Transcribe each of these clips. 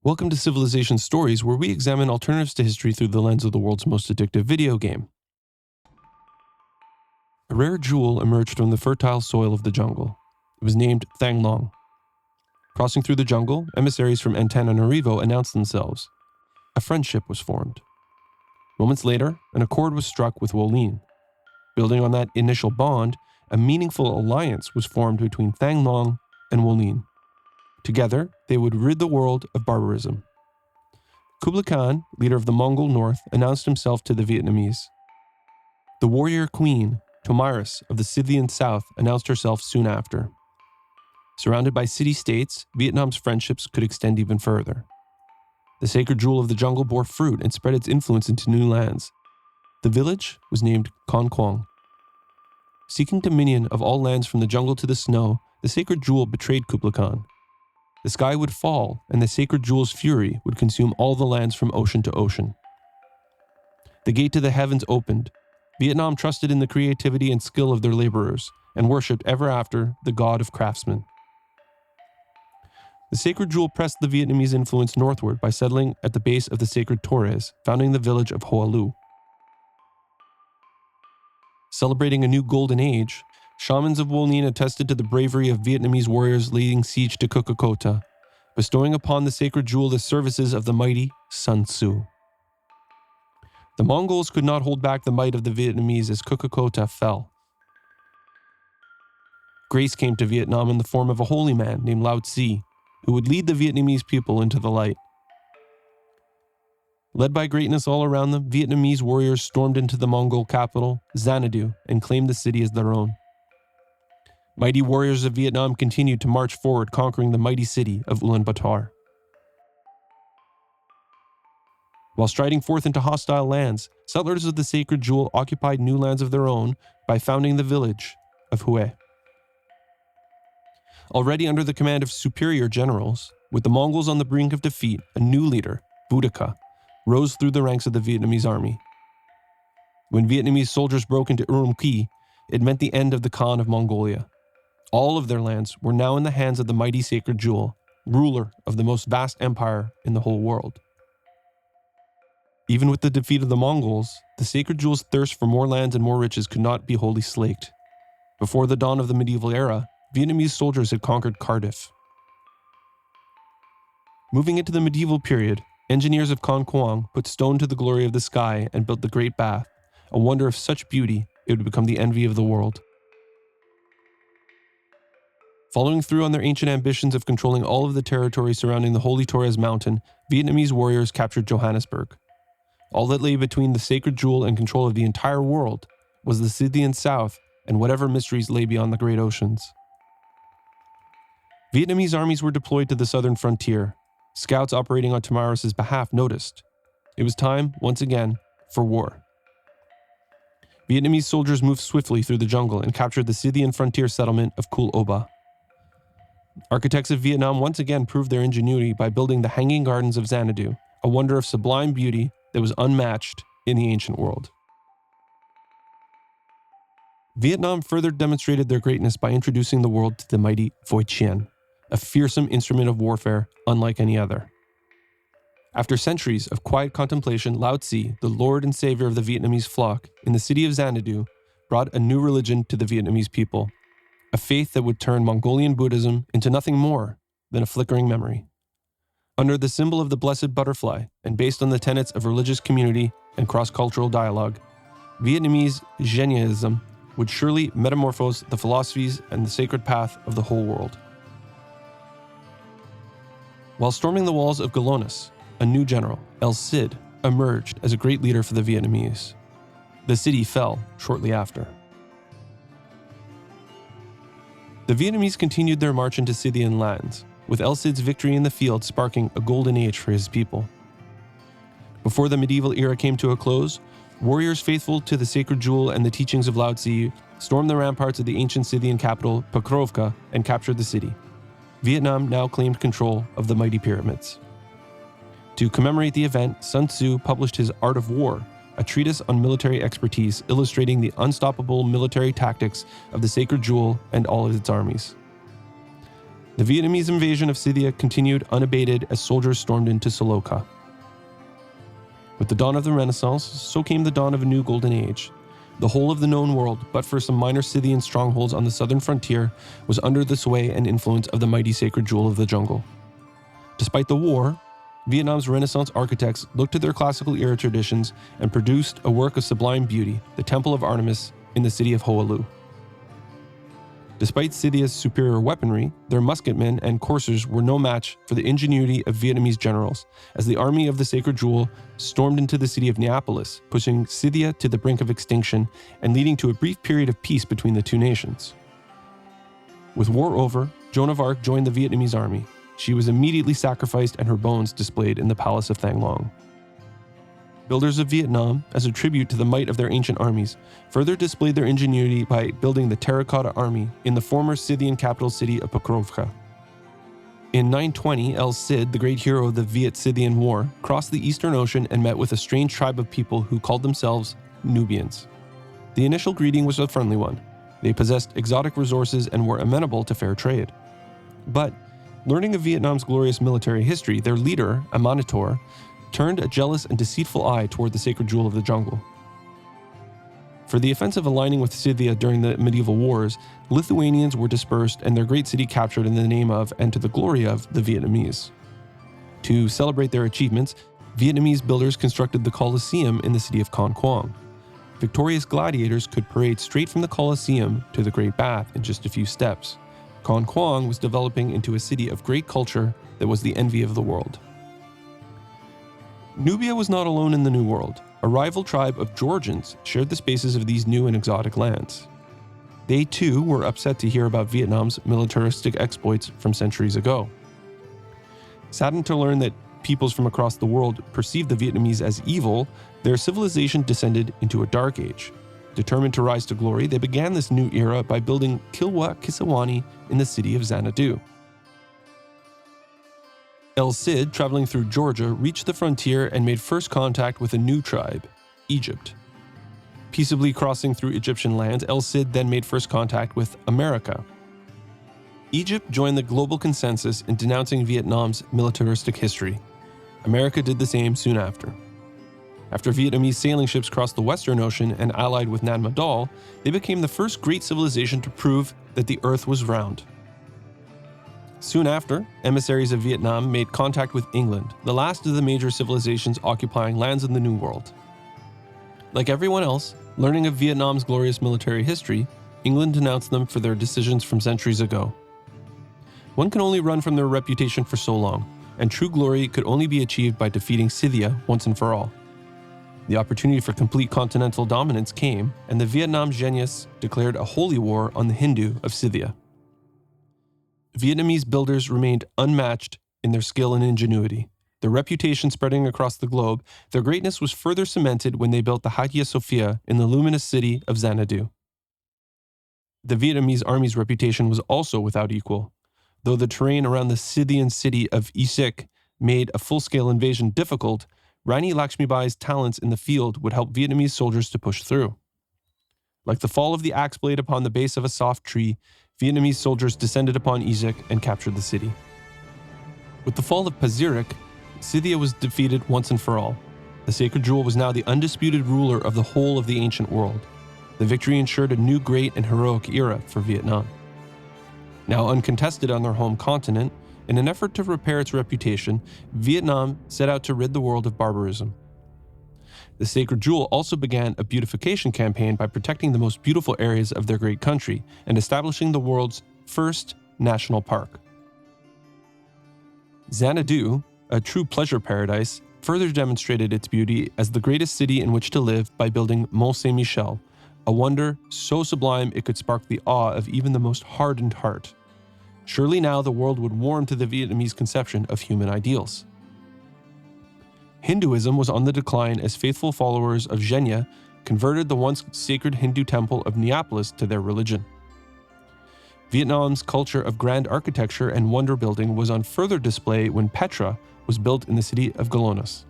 Welcome to Civilization Stories, where we examine alternatives to history through the lens of the world's most addictive video game. A rare jewel emerged from the fertile soil of the jungle. It was named Thang Long. Crossing through the jungle, emissaries from Antananarivo announced themselves. A friendship was formed. Moments later, an accord was struck with Wolin. Building on that initial bond, a meaningful alliance was formed between Thang Long and Wolin. Together, they would rid the world of barbarism. Kublai Khan, leader of the Mongol North, announced himself to the Vietnamese. The warrior queen, Tomyris of the Scythian South, announced herself soon after. Surrounded by city-states, Vietnam's friendships could extend even further. The sacred jewel of the jungle bore fruit and spread its influence into new lands. The village was named Con Quang. Seeking dominion of all lands from the jungle to the snow, the sacred jewel betrayed Kublai Khan. The sky would fall, and the sacred jewel's fury would consume all the lands from ocean to ocean. The gate to the heavens opened. Vietnam trusted in the creativity and skill of their laborers, and worshipped ever after the god of craftsmen. The sacred jewel pressed the Vietnamese influence northward by settling at the base of the sacred Torres, founding the village of Hoa Lu. Celebrating a new golden age, shamans of Wolin attested to the bravery of Vietnamese warriors laying siege to Kukakota, bestowing upon the sacred jewel the services of the mighty Sun Tzu. The Mongols could not hold back the might of the Vietnamese as Kukakota fell. Grace came to Vietnam in the form of a holy man named Lao Tzu, who would lead the Vietnamese people into the light. Led by greatness all around them, Vietnamese warriors stormed into the Mongol capital, Xanadu, and claimed the city as their own. Mighty warriors of Vietnam continued to march forward, conquering the mighty city of Ulaanbaatar. While striding forth into hostile lands, settlers of the sacred jewel occupied new lands of their own by founding the village of Hue. Already under the command of superior generals, with the Mongols on the brink of defeat, a new leader, Boudica, rose through the ranks of the Vietnamese army. When Vietnamese soldiers broke into Urumqi, it meant the end of the Khan of Mongolia. All of their lands were now in the hands of the mighty sacred jewel, ruler of the most vast empire in the whole world. Even with the defeat of the Mongols, the sacred jewel's thirst for more lands and more riches could not be wholly slaked. Before the dawn of the medieval era, Vietnamese soldiers had conquered Cardiff. Moving into the medieval period, engineers of Con Quang put stone to the glory of the sky and built the Great Bath, a wonder of such beauty it would become the envy of the world. Following through on their ancient ambitions of controlling all of the territory surrounding the Holy Torres Mountain, Vietnamese warriors captured Johannesburg. All that lay between the sacred jewel and control of the entire world was the Scythian South and whatever mysteries lay beyond the great oceans. Vietnamese armies were deployed to the southern frontier. Scouts operating on Tomyris' behalf noticed. It was time, once again, for war. Vietnamese soldiers moved swiftly through the jungle and captured the Scythian frontier settlement of Kul Oba. Architects of Vietnam once again proved their ingenuity by building the Hanging Gardens of Xanadu, a wonder of sublime beauty that was unmatched in the ancient world. Vietnam further demonstrated their greatness by introducing the world to the mighty Voi Chien, a fearsome instrument of warfare unlike any other. After centuries of quiet contemplation, Lao Tzu, the lord and savior of the Vietnamese flock, in the city of Xanadu, brought a new religion to the Vietnamese people, a faith that would turn Mongolian Buddhism into nothing more than a flickering memory. Under the symbol of the blessed butterfly, and based on the tenets of religious community and cross-cultural dialogue, Vietnamese Zhenyism would surely metamorphose the philosophies and the sacred path of the whole world. While storming the walls of Galonis, a new general, El Cid, emerged as a great leader for the Vietnamese. The city fell shortly after. The Vietnamese continued their march into Scythian lands, with El Cid's victory in the field sparking a golden age for his people. Before the medieval era came to a close, warriors faithful to the sacred jewel and the teachings of Lao Tzu stormed the ramparts of the ancient Scythian capital, Pokrovka, and captured the city. Vietnam now claimed control of the mighty pyramids. To commemorate the event, Sun Tzu published his Art of War, a treatise on military expertise illustrating the unstoppable military tactics of the sacred jewel and all of its armies. The Vietnamese invasion of Scythia continued unabated as soldiers stormed into Saloka. With the dawn of the Renaissance, so came the dawn of a new golden age. The whole of the known world, but for some minor Scythian strongholds on the southern frontier, was under the sway and influence of the mighty sacred jewel of the jungle. Despite the war, Vietnam's Renaissance architects looked to their classical era traditions and produced a work of sublime beauty, the Temple of Artemis in the city of Hoa Lu. Despite Scythia's superior weaponry, their musketmen and coursers were no match for the ingenuity of Vietnamese generals, as the army of the Sacred Jewel stormed into the city of Neapolis, pushing Scythia to the brink of extinction and leading to a brief period of peace between the two nations. With war over, Joan of Arc joined the Vietnamese army. She was immediately sacrificed and her bones displayed in the palace of Thang Long. Builders of Vietnam, as a tribute to the might of their ancient armies, further displayed their ingenuity by building the terracotta army in the former Scythian capital city of Pokrovka. In 920, El Cid, the great hero of the Viet-Scythian War, crossed the Eastern Ocean and met with a strange tribe of people who called themselves Nubians. The initial greeting was a friendly one. They possessed exotic resources and were amenable to fair trade. But, learning of Vietnam's glorious military history, their leader, Amanitor, turned a jealous and deceitful eye toward the sacred jewel of the jungle. For the offense of aligning with Scythia during the medieval wars, Lithuanians were dispersed and their great city captured in the name of and to the glory of the Vietnamese. To celebrate their achievements, Vietnamese builders constructed the Colosseum in the city of Con Quang. Victorious gladiators could parade straight from the Colosseum to the Great Bath in just a few steps. Con Quang was developing into a city of great culture that was the envy of the world. Nubia was not alone in the New World. A rival tribe of Georgians shared the spaces of these new and exotic lands. They too were upset to hear about Vietnam's militaristic exploits from centuries ago. Saddened to learn that peoples from across the world perceived the Vietnamese as evil, their civilization descended into a dark age. Determined to rise to glory, they began this new era by building Kilwa Kisawani in the city of Xanadu. El Cid, traveling through Georgia, reached the frontier and made first contact with a new tribe, Egypt. Peaceably crossing through Egyptian lands, El Cid then made first contact with America. Egypt joined the global consensus in denouncing Vietnam's militaristic history. America did the same soon after. After Vietnamese sailing ships crossed the Western Ocean and allied with Nan Madol, they became the first great civilization to prove that the earth was round. Soon after, emissaries of Vietnam made contact with England, the last of the major civilizations occupying lands in the New World. Like everyone else, learning of Vietnam's glorious military history, England denounced them for their decisions from centuries ago. One can only run from their reputation for so long, and true glory could only be achieved by defeating Scythia once and for all. The opportunity for complete continental dominance came, and the Vietnam genius declared a holy war on the Hindu of Scythia. Vietnamese builders remained unmatched in their skill and ingenuity. Their reputation spreading across the globe, their greatness was further cemented when they built the Hagia Sophia in the luminous city of Xanadu. The Vietnamese army's reputation was also without equal. Though the terrain around the Scythian city of Issyk made a full-scale invasion difficult, Rani Lakshmibai's talents in the field would help Vietnamese soldiers to push through. Like the fall of the axe blade upon the base of a soft tree, Vietnamese soldiers descended upon Issyk and captured the city. With the fall of Pazyryk, Scythia was defeated once and for all. The Sacred Jewel was now the undisputed ruler of the whole of the ancient world. The victory ensured a new great and heroic era for Vietnam. Now uncontested on their home continent, in an effort to repair its reputation, Vietnam set out to rid the world of barbarism. The Sacred Jewel also began a beautification campaign by protecting the most beautiful areas of their great country and establishing the world's first national park. Xanadu, a true pleasure paradise, further demonstrated its beauty as the greatest city in which to live by building Mont Saint-Michel, a wonder so sublime it could spark the awe of even the most hardened heart. Surely now the world would warm to the Vietnamese conception of human ideals. Hinduism was on the decline as faithful followers of Zhenya converted the once sacred Hindu temple of Neapolis to their religion. Vietnam's culture of grand architecture and wonder building was on further display when Petra was built in the city of Galonas.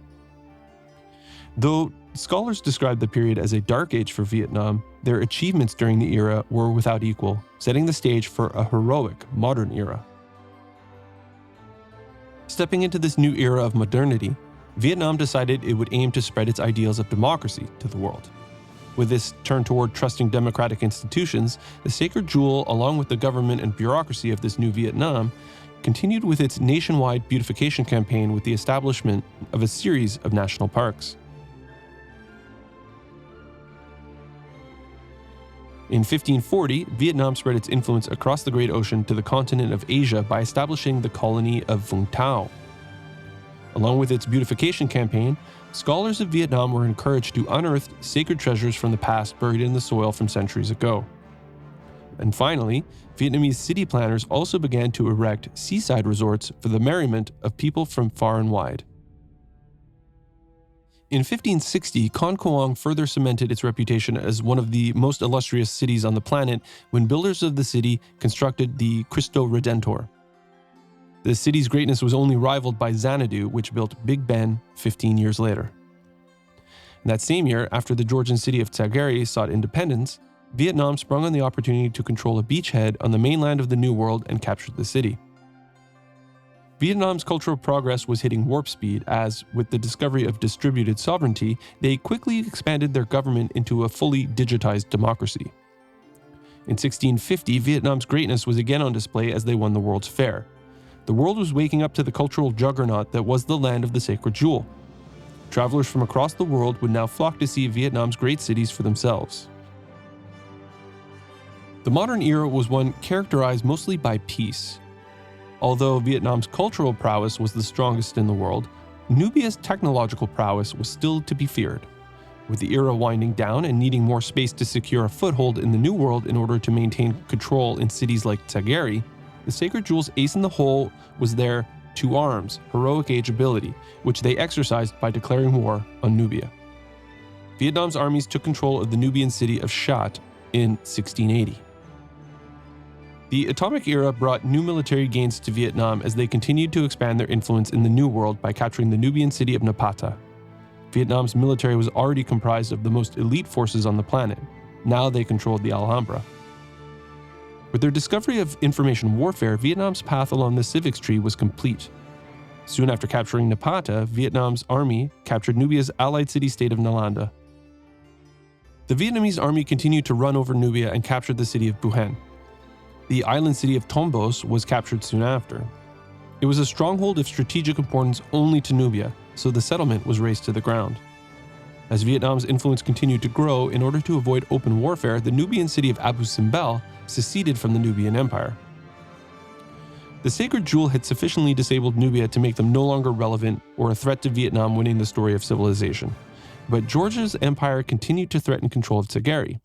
Though scholars describe the period as a dark age for Vietnam, their achievements during the era were without equal, setting the stage for a heroic modern era. Stepping into this new era of modernity, Vietnam decided it would aim to spread its ideals of democracy to the world. With this turn toward trusting democratic institutions, the Sacred Jewel, along with the government and bureaucracy of this new Vietnam, continued with its nationwide beautification campaign with the establishment of a series of national parks. In 1540, Vietnam spread its influence across the Great Ocean to the continent of Asia by establishing the colony of Vung Tau. Along with its beautification campaign, scholars of Vietnam were encouraged to unearth sacred treasures from the past buried in the soil from centuries ago. And finally, Vietnamese city planners also began to erect seaside resorts for the merriment of people from far and wide. In 1560, Con Quang further cemented its reputation as one of the most illustrious cities on the planet when builders of the city constructed the Cristo Redentor. The city's greatness was only rivaled by Xanadu, which built Big Ben 15 years later. That same year, after the Georgian city of Saga sought independence, Vietnam sprung on the opportunity to control a beachhead on the mainland of the New World and captured the city. Vietnam's cultural progress was hitting warp speed as, with the discovery of distributed sovereignty, they quickly expanded their government into a fully digitized democracy. In 1650, Vietnam's greatness was again on display as they won the World's Fair. The world was waking up to the cultural juggernaut that was the land of the Sacred Jewel. Travelers from across the world would now flock to see Vietnam's great cities for themselves. The modern era was one characterized mostly by peace. Although Vietnam's cultural prowess was the strongest in the world, Nubia's technological prowess was still to be feared. With the era winding down and needing more space to secure a foothold in the New World in order to maintain control in cities like Sagari, the Sacred Jewel's ace in the hole was their to arms, heroic age ability, which they exercised by declaring war on Nubia. Vietnam's armies took control of the Nubian city of Shat in 1680. The Atomic Era brought new military gains to Vietnam as they continued to expand their influence in the New World by capturing the Nubian city of Napata. Vietnam's military was already comprised of the most elite forces on the planet. Now they controlled the Alhambra. With their discovery of information warfare, Vietnam's path along the civics tree was complete. Soon after capturing Napata, Vietnam's army captured Nubia's allied city-state of Nalanda. The Vietnamese army continued to run over Nubia and captured the city of Buhen. The island city of Tombos was captured soon after. It was a stronghold of strategic importance only to Nubia, so the settlement was razed to the ground. As Vietnam's influence continued to grow, in order to avoid open warfare, the Nubian city of Abu Simbel seceded from the Nubian Empire. The Sacred Jewel had sufficiently disabled Nubia to make them no longer relevant or a threat to Vietnam winning the story of civilization. But Georgia's empire continued to threaten control of Sagari.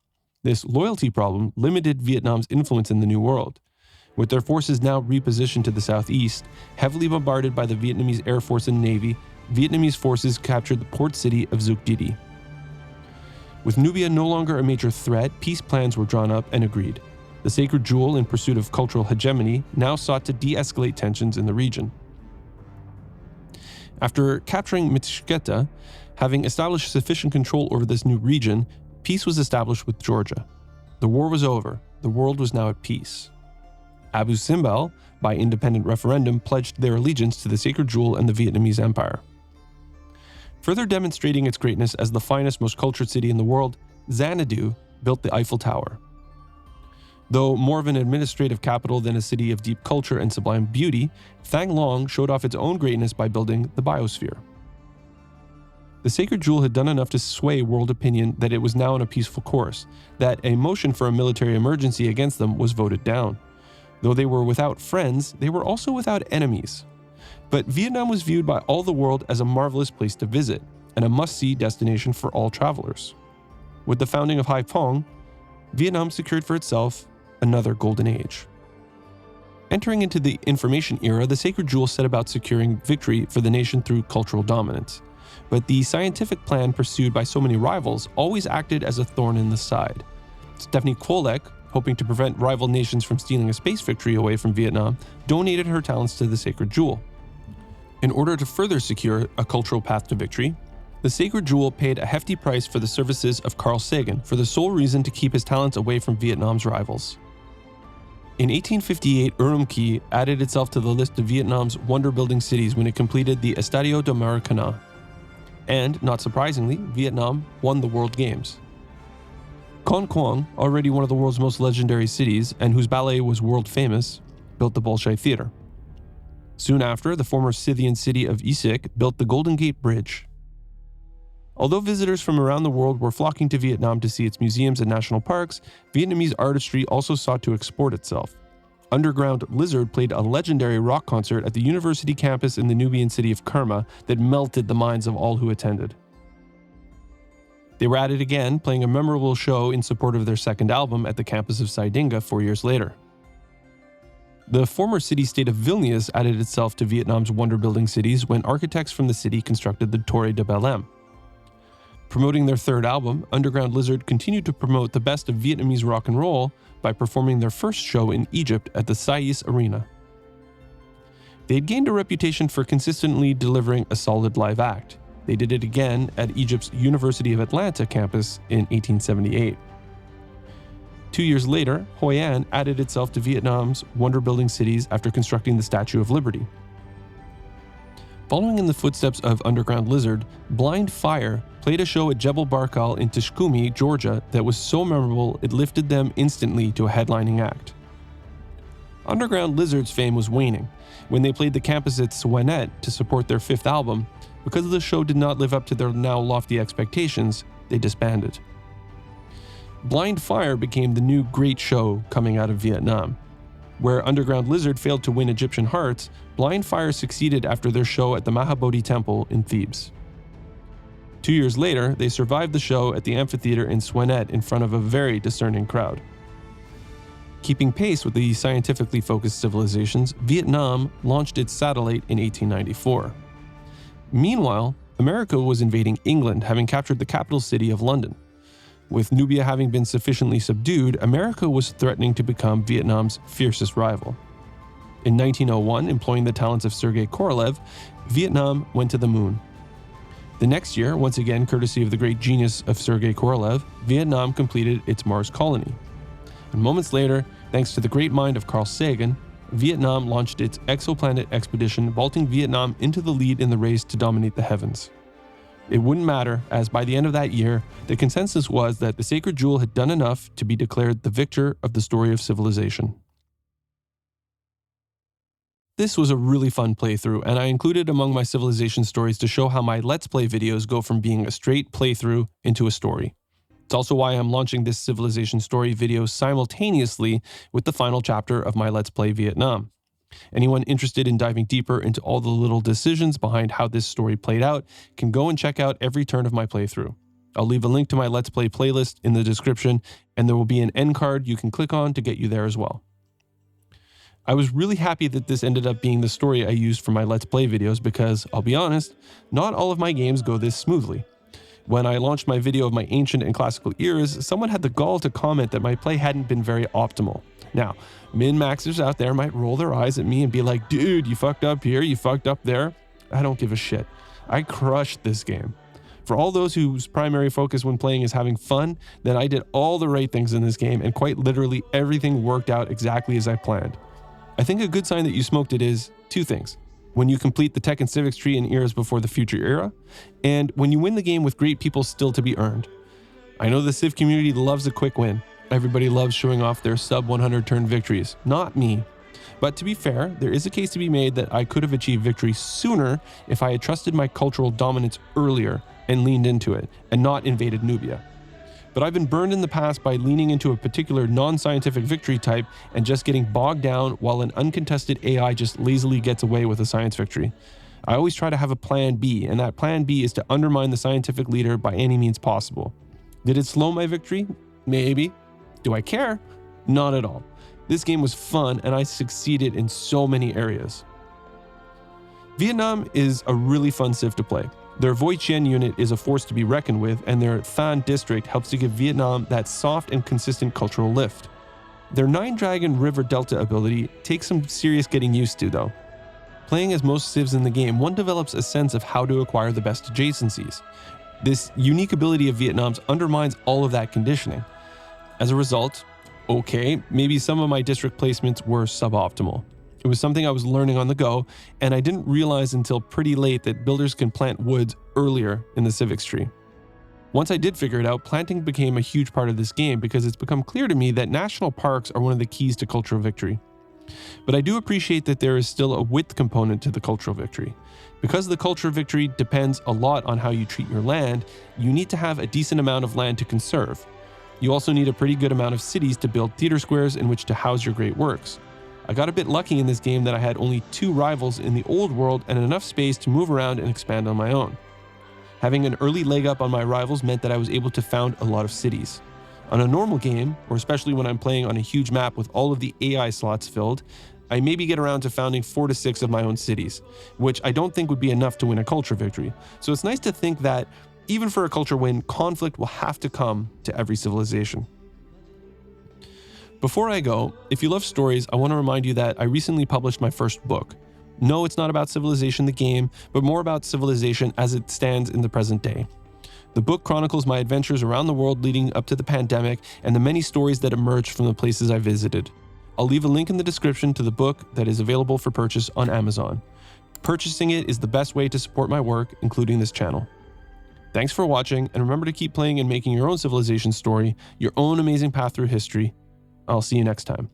This loyalty problem limited Vietnam's influence in the New World. With their forces now repositioned to the southeast, heavily bombarded by the Vietnamese Air Force and Navy, Vietnamese forces captured the port city of Duc Didi. With Nubia no longer a major threat, peace plans were drawn up and agreed. The Sacred Jewel, in pursuit of cultural hegemony, now sought to de-escalate tensions in the region. After capturing Mitsketa, having established sufficient control over this new region, peace was established with Georgia. The war was over. The world was now at peace. Abu Simbel, by independent referendum, pledged their allegiance to the Sacred Jewel and the Vietnamese Empire. Further demonstrating its greatness as the finest, most cultured city in the world, Xanadu built the Eiffel Tower. Though more of an administrative capital than a city of deep culture and sublime beauty, Thang Long showed off its own greatness by building the biosphere. The Sacred Jewel had done enough to sway world opinion that it was now on a peaceful course, that a motion for a military emergency against them was voted down. Though they were without friends, they were also without enemies. But Vietnam was viewed by all the world as a marvelous place to visit, and a must-see destination for all travelers. With the founding of Haiphong, Vietnam secured for itself another golden age. Entering into the information era, the Sacred Jewel set about securing victory for the nation through cultural dominance. But the scientific plan pursued by so many rivals always acted as a thorn in the side. Stephanie Kolek, hoping to prevent rival nations from stealing a space victory away from Vietnam, donated her talents to the Sacred Jewel. In order to further secure a cultural path to victory, the Sacred Jewel paid a hefty price for the services of Carl Sagan for the sole reason to keep his talents away from Vietnam's rivals. In 1858, Urumqi added itself to the list of Vietnam's wonder-building cities when it completed the Estadio de Maracana. And, not surprisingly, Vietnam won the World Games. Con Quang, already one of the world's most legendary cities and whose ballet was world famous, built the Bolshoi Theater. Soon after, the former Scythian city of Issyk built the Golden Gate Bridge. Although visitors from around the world were flocking to Vietnam to see its museums and national parks, Vietnamese artistry also sought to export itself. Underground Lizard played a legendary rock concert at the university campus in the Nubian city of Kerma that melted the minds of all who attended. They were at it again, playing a memorable show in support of their second album at the campus of Saidinga 4 years later. The former city-state of Vilnius added itself to Vietnam's wonder-building cities when architects from the city constructed the Torre de Belém. Promoting their third album, Underground Lizard continued to promote the best of Vietnamese rock and roll by performing their first show in Egypt at the Sais Arena. They had gained a reputation for consistently delivering a solid live act. They did it again at Egypt's University of Atlanta campus in 1878. 2 years later, Hoi An added itself to Vietnam's wonder-building cities after constructing the Statue of Liberty. Following in the footsteps of Underground Lizard, Blind Fire played a show at Jebel Barkal in Tishkumi, Georgia that was so memorable it lifted them instantly to a headlining act. Underground Lizard's fame was waning. When they played the campus at Swanet to support their fifth album, because the show did not live up to their now lofty expectations, they disbanded. Blind Fire became the new great show coming out of Vietnam. Where Underground Lizard failed to win Egyptian hearts, Blind Fire succeeded after their show at the Mahabodhi Temple in Thebes. 2 years later, they survived the show at the amphitheater in Swanet in front of a very discerning crowd. Keeping pace with the scientifically focused civilizations, Vietnam launched its satellite in 1894. Meanwhile, America was invading England, having captured the capital city of London. With Nubia having been sufficiently subdued, America was threatening to become Vietnam's fiercest rival. In 1901, employing the talents of Sergei Korolev, Vietnam went to the moon. The next year, once again courtesy of the great genius of Sergei Korolev, Vietnam completed its Mars colony. And moments later, thanks to the great mind of Carl Sagan, Vietnam launched its exoplanet expedition, vaulting Vietnam into the lead in the race to dominate the heavens. It wouldn't matter, as by the end of that year, the consensus was that the Sacred Jewel had done enough to be declared the victor of the story of civilization. This was a really fun playthrough, and I included among my civilization stories to show how my Let's Play videos go from being a straight playthrough into a story. It's also why I'm launching this civilization story video simultaneously with the final chapter of my Let's Play Vietnam. Anyone interested in diving deeper into all the little decisions behind how this story played out can go and check out every turn of my playthrough. I'll leave a link to my Let's Play playlist in the description, and there will be an end card you can click on to get you there as well. I was really happy that this ended up being the story I used for my Let's Play videos because, I'll be honest, not all of my games go this smoothly. When I launched my video of my ancient and classical eras, someone had the gall to comment that my play hadn't been very optimal. Now, min-maxers out there might roll their eyes at me and be like, dude, you fucked up here, you fucked up there. I don't give a shit. I crushed this game. For all those whose primary focus when playing is having fun, then I did all the right things in this game and quite literally everything worked out exactly as I planned. I think a good sign that you smoked it is two things. When you complete the tech and civics tree in eras before the future era, and when you win the game with great people still to be earned. I know the Civ community loves a quick win. Everybody loves showing off their sub 100 turn victories, not me. But to be fair, there is a case to be made that I could have achieved victory sooner if I had trusted my cultural dominance earlier and leaned into it, and not invaded Nubia. But I've been burned in the past by leaning into a particular non-scientific victory type and just getting bogged down while an uncontested AI just lazily gets away with a science victory. I always try to have a plan B, and that plan B is to undermine the scientific leader by any means possible. Did it slow my victory? Maybe. Do I care? Not at all. This game was fun, and I succeeded in so many areas. Vietnam is a really fun civ to play. Their Voi Chien unit is a force to be reckoned with, and their Than district helps to give Vietnam that soft and consistent cultural lift. Their Nine Dragon River Delta ability takes some serious getting used to, though. Playing as most civs in the game, one develops a sense of how to acquire the best adjacencies. This unique ability of Vietnam's undermines all of that conditioning. As a result, okay, maybe some of my district placements were suboptimal. It was something I was learning on the go, and I didn't realize until pretty late that builders can plant woods earlier in the civics tree. Once I did figure it out, planting became a huge part of this game because it's become clear to me that national parks are one of the keys to cultural victory. But I do appreciate that there is still a width component to the cultural victory. Because the cultural victory depends a lot on how you treat your land, you need to have a decent amount of land to conserve. You also need a pretty good amount of cities to build theater squares in which to house your great works. I got a bit lucky in this game that I had only 2 rivals in the old world and enough space to move around and expand on my own. Having an early leg up on my rivals meant that I was able to found a lot of cities. On a normal game, or especially when I'm playing on a huge map with all of the AI slots filled, I maybe get around to founding 4 to 6 of my own cities, which I don't think would be enough to win a culture victory. So it's nice to think that, even for a culture win, conflict will have to come to every civilization. Before I go, if you love stories, I want to remind you that I recently published my first book. No, it's not about Civilization the game, but more about civilization as it stands in the present day. The book chronicles my adventures around the world leading up to the pandemic and the many stories that emerged from the places I visited. I'll leave a link in the description to the book that is available for purchase on Amazon. Purchasing it is the best way to support my work, including this channel. Thanks for watching, and remember to keep playing and making your own civilization story, your own amazing path through history. I'll see you next time.